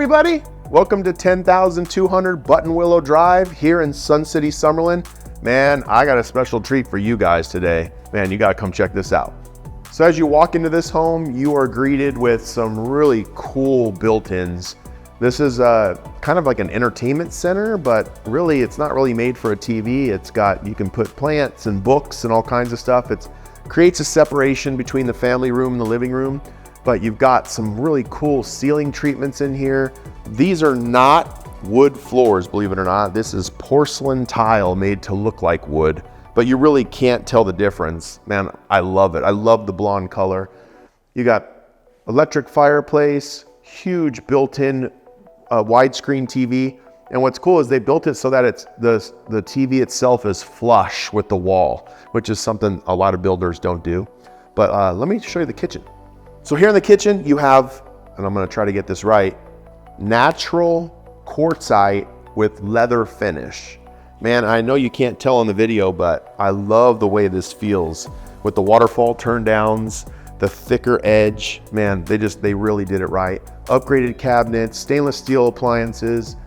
everybody, welcome to 10,200 Button Willow Drive here in Sun City, Summerlin. Man, I got a special treat for you guys today. Man, you gotta come check this out. So as you walk into this home, you are greeted with some really cool built-ins. This is kind of like an entertainment center, but really it's not really made for a TV. You can put plants and books and all kinds of stuff. It creates a separation between the family room and the living room. But you've got some really cool ceiling treatments in here. These are not wood floors, believe it or not. This is porcelain tile made to look like wood, but you really can't tell the difference. Man, I love it. I love the blonde color. You got electric fireplace, huge built-in widescreen TV. And what's cool is they built it so that the TV itself is flush with the wall, which is something a lot of builders don't do. But let me show you the kitchen. So here in the kitchen, you have, and I'm gonna try to get this right, natural quartzite with leather finish. Man, I know you can't tell in the video, but I love the way this feels with the waterfall turn downs, the thicker edge. Man, they really did it right. Upgraded cabinets, stainless steel appliances.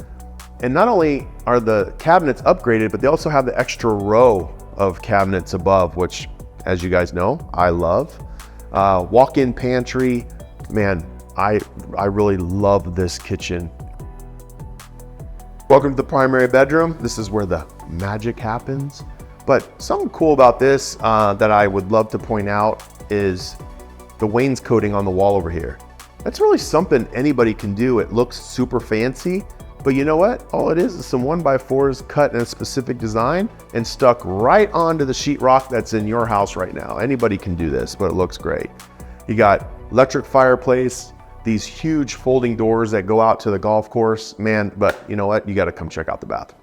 And not only are the cabinets upgraded, but they also have the extra row of cabinets above, which, as you guys know, I love. Walk-in pantry. Man, I really love this kitchen. Welcome to the primary bedroom. This is where the magic happens. But something cool about this that I would love to point out is the wainscoting on the wall over here. That's really something anybody can do. It looks super fancy, but you know what? All it is some 1x4s cut in a specific design and stuck right onto the sheetrock that's in your house right now. Anybody can do this, but it looks great. You got electric fireplace, these huge folding doors that go out to the golf course. Man, but you know what? You gotta come check out the bathroom.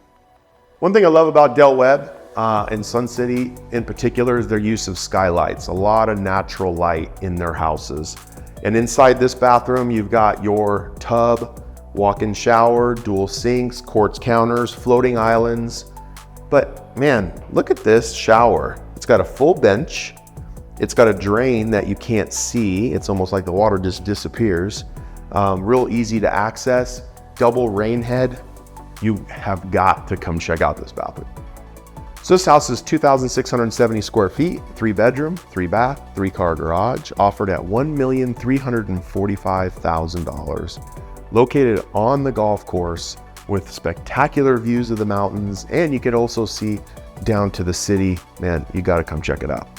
One thing I love about Del Webb and Sun City in particular is their use of skylights. A lot of natural light in their houses. And inside this bathroom, you've got your tub, walk-in shower, dual sinks, quartz counters, floating islands. But man, look at this shower. It's got a full bench. It's got a drain that you can't see. It's almost like the water just disappears. Real easy to access. Double rain head. You have got to come check out this bathroom. So this house is 2,670 square feet, 3 bedroom, 3 bath, 3 car garage, offered at $1,345,000. Located on the golf course with spectacular views of the mountains, and you can also see down to the city. Man, you gotta come check it out.